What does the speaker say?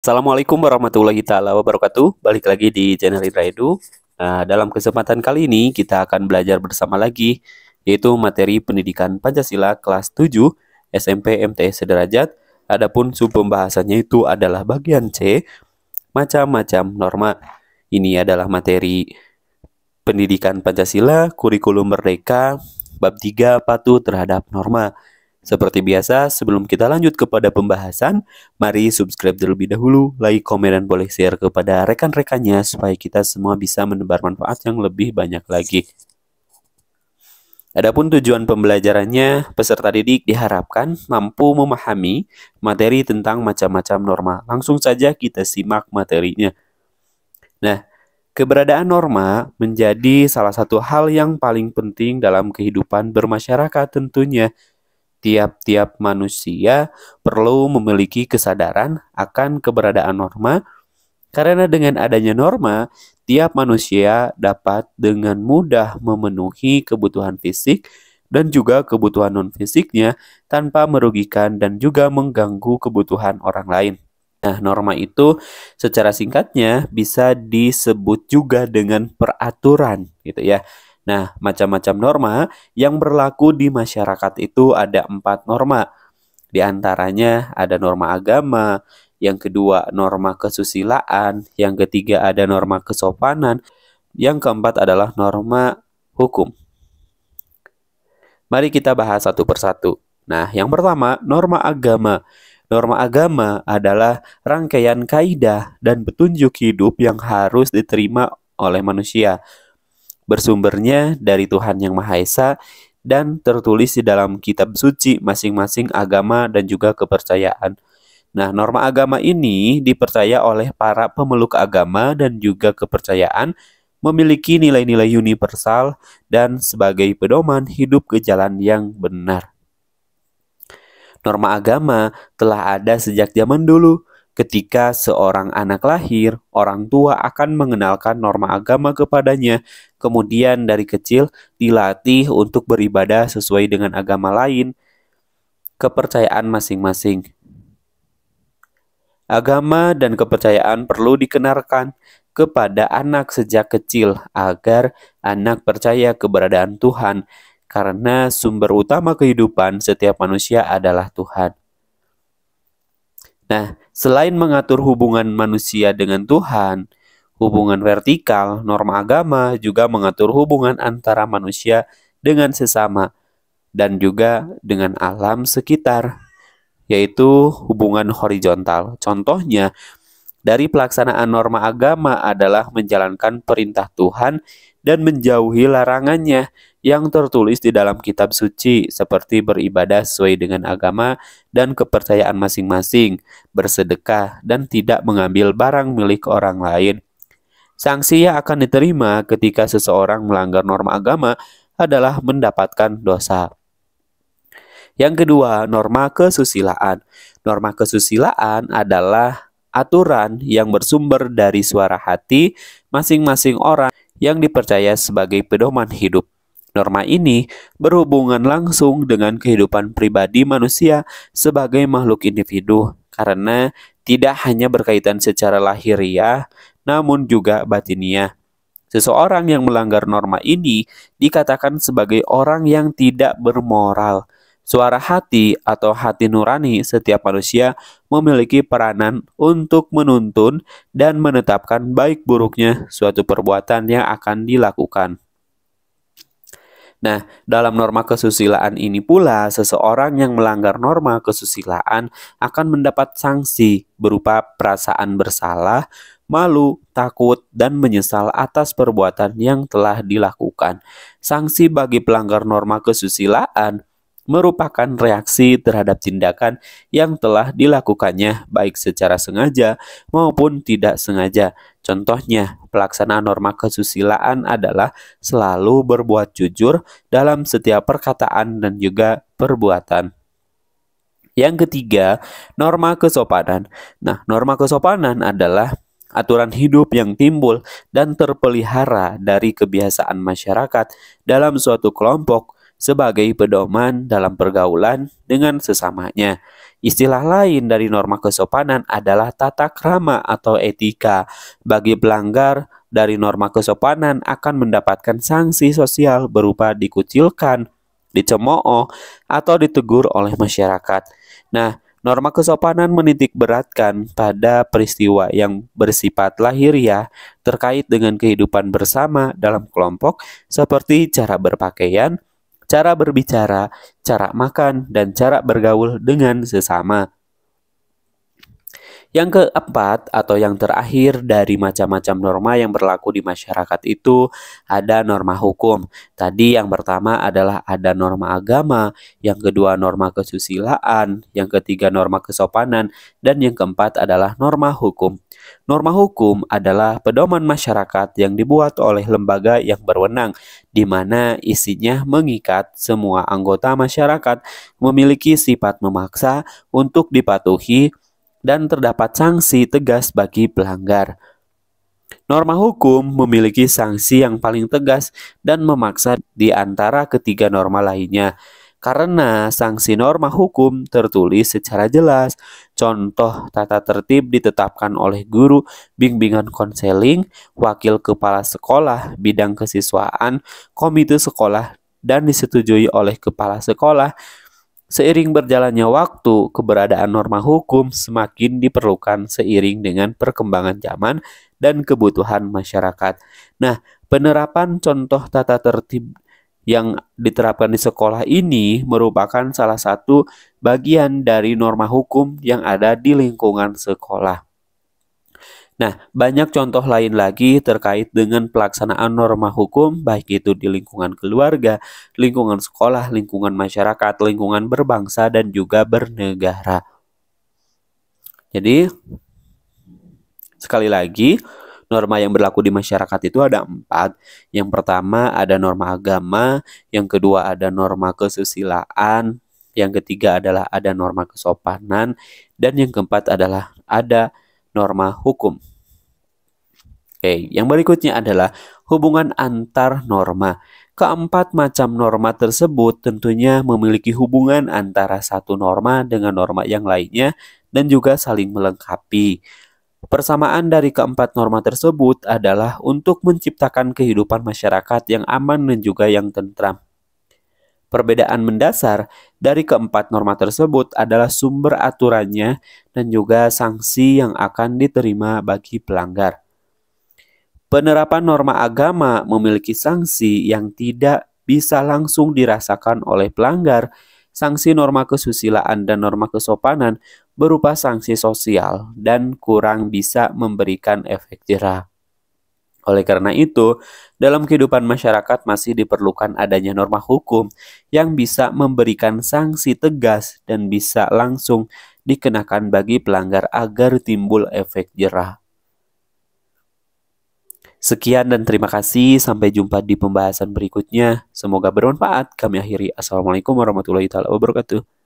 Assalamualaikum warahmatullahi taala wabarakatuh. Balik lagi di channel Indra Edu. Dalam kesempatan kali ini kita akan belajar bersama lagi yaitu materi pendidikan Pancasila kelas 7 SMP MTS Sederajat. Adapun sub pembahasannya itu adalah bagian C, macam-macam norma. Ini adalah materi pendidikan Pancasila, kurikulum merdeka, bab 3 patuh terhadap norma. Seperti biasa, sebelum kita lanjut kepada pembahasan, mari subscribe terlebih dahulu, like, komen, dan boleh share kepada rekan-rekannya supaya kita semua bisa menebar manfaat yang lebih banyak lagi. Adapun tujuan pembelajarannya, peserta didik diharapkan mampu memahami materi tentang macam-macam norma. Langsung saja kita simak materinya. Nah, keberadaan norma menjadi salah satu hal yang paling penting dalam kehidupan bermasyarakat tentunya. Tiap-tiap manusia perlu memiliki kesadaran akan keberadaan norma, karena dengan adanya norma, tiap manusia dapat dengan mudah memenuhi kebutuhan fisik dan juga kebutuhan non-fisiknya tanpa merugikan dan juga mengganggu kebutuhan orang lain. Nah, norma itu secara singkatnya bisa disebut juga dengan peraturan, gitu ya. Nah, macam-macam norma yang berlaku di masyarakat itu ada 4 norma. Di antaranya ada norma agama, yang kedua norma kesusilaan, yang ketiga ada norma kesopanan, yang keempat adalah norma hukum. Mari kita bahas satu persatu. Nah, yang pertama, norma agama. Norma agama adalah rangkaian kaidah dan petunjuk hidup yang harus diterima oleh manusia. Bersumbernya dari Tuhan Yang Maha Esa dan tertulis di dalam kitab suci masing-masing agama dan juga kepercayaan. Nah, norma agama ini dipercaya oleh para pemeluk agama dan juga kepercayaan memiliki nilai-nilai universal dan sebagai pedoman hidup ke jalan yang benar. Norma agama telah ada sejak zaman dulu. Ketika seorang anak lahir, orang tua akan mengenalkan norma agama kepadanya. Kemudian dari kecil dilatih untuk beribadah sesuai dengan agama lain, kepercayaan masing-masing. Agama dan kepercayaan perlu dikenalkan kepada anak sejak kecil agar anak percaya keberadaan Tuhan, karena sumber utama kehidupan setiap manusia adalah Tuhan. Nah, selain mengatur hubungan manusia dengan Tuhan, hubungan vertikal, norma agama juga mengatur hubungan antara manusia dengan sesama dan juga dengan alam sekitar, yaitu hubungan horizontal. Contohnya, dari pelaksanaan norma agama adalah menjalankan perintah Tuhan dan menjauhi larangannya yang tertulis di dalam kitab suci, seperti beribadah sesuai dengan agama dan kepercayaan masing-masing, bersedekah, dan tidak mengambil barang milik orang lain. Sanksi yang akan diterima ketika seseorang melanggar norma agama adalah mendapatkan dosa. Yang kedua, norma kesusilaan. Norma kesusilaan adalah aturan yang bersumber dari suara hati masing-masing orang yang dipercaya sebagai pedoman hidup. Norma ini berhubungan langsung dengan kehidupan pribadi manusia sebagai makhluk individu, karena tidak hanya berkaitan secara lahiriah, namun juga batiniah. Seseorang yang melanggar norma ini dikatakan sebagai orang yang tidak bermoral. Suara hati atau hati nurani setiap manusia memiliki peranan untuk menuntun dan menetapkan baik buruknya suatu perbuatan yang akan dilakukan. Nah, dalam norma kesusilaan ini pula, seseorang yang melanggar norma kesusilaan akan mendapat sanksi berupa perasaan bersalah, malu, takut, dan menyesal atas perbuatan yang telah dilakukan. Sanksi bagi pelanggar norma kesusilaan merupakan reaksi terhadap tindakan yang telah dilakukannya baik secara sengaja maupun tidak sengaja. Contohnya, pelaksanaan norma kesusilaan adalah selalu berbuat jujur dalam setiap perkataan dan juga perbuatan. Yang ketiga, norma kesopanan. Nah, norma kesopanan adalah aturan hidup yang timbul dan terpelihara dari kebiasaan masyarakat dalam suatu kelompok sebagai pedoman dalam pergaulan dengan sesamanya. Istilah lain dari norma kesopanan adalah tata krama atau etika. Bagi pelanggar dari norma kesopanan akan mendapatkan sanksi sosial berupa dikucilkan, dicemooh, atau ditegur oleh masyarakat. Nah, norma kesopanan menitik beratkan pada peristiwa yang bersifat lahiriah terkait dengan kehidupan bersama dalam kelompok seperti cara berpakaian, cara berbicara, cara makan, dan cara bergaul dengan sesama. Yang keempat atau yang terakhir dari macam-macam norma yang berlaku di masyarakat itu ada norma hukum. Tadi yang pertama adalah ada norma agama, yang kedua norma kesusilaan, yang ketiga norma kesopanan, dan yang keempat adalah norma hukum. Norma hukum adalah pedoman masyarakat yang dibuat oleh lembaga yang berwenang, di mana isinya mengikat semua anggota masyarakat memiliki sifat memaksa untuk dipatuhi dan terdapat sanksi tegas bagi pelanggar. Norma hukum memiliki sanksi yang paling tegas dan memaksa di antara ketiga norma lainnya. Karena sanksi norma hukum tertulis secara jelas, contoh tata tertib ditetapkan oleh guru bimbingan konseling, wakil kepala sekolah, bidang kesiswaan, komite sekolah, dan disetujui oleh kepala sekolah. Seiring berjalannya waktu, keberadaan norma hukum semakin diperlukan seiring dengan perkembangan zaman dan kebutuhan masyarakat. Nah, penerapan contoh tata tertib yang diterapkan di sekolah ini merupakan salah satu bagian dari norma hukum yang ada di lingkungan sekolah. Nah, banyak contoh lain lagi terkait dengan pelaksanaan norma hukum, baik itu di lingkungan keluarga, lingkungan sekolah, lingkungan masyarakat, lingkungan berbangsa, dan juga bernegara. Jadi, sekali lagi, norma yang berlaku di masyarakat itu ada 4. Yang pertama ada norma agama, yang kedua ada norma kesusilaan, yang ketiga adalah ada norma kesopanan, dan yang keempat adalah ada norma hukum. Oke, yang berikutnya adalah hubungan antar norma. Keempat macam norma tersebut tentunya memiliki hubungan antara satu norma dengan norma yang lainnya dan juga saling melengkapi. Persamaan dari keempat norma tersebut adalah untuk menciptakan kehidupan masyarakat yang aman dan juga yang tentram. Perbedaan mendasar dari keempat norma tersebut adalah sumber aturannya dan juga sanksi yang akan diterima bagi pelanggar. Penerapan norma agama memiliki sanksi yang tidak bisa langsung dirasakan oleh pelanggar. Sanksi norma kesusilaan dan norma kesopanan berupa sanksi sosial dan kurang bisa memberikan efek jera. Oleh karena itu, dalam kehidupan masyarakat masih diperlukan adanya norma hukum yang bisa memberikan sanksi tegas dan bisa langsung dikenakan bagi pelanggar agar timbul efek jera. Sekian dan terima kasih. Sampai jumpa di pembahasan berikutnya. Semoga bermanfaat. Kami akhiri. Assalamualaikum warahmatullahi wabarakatuh.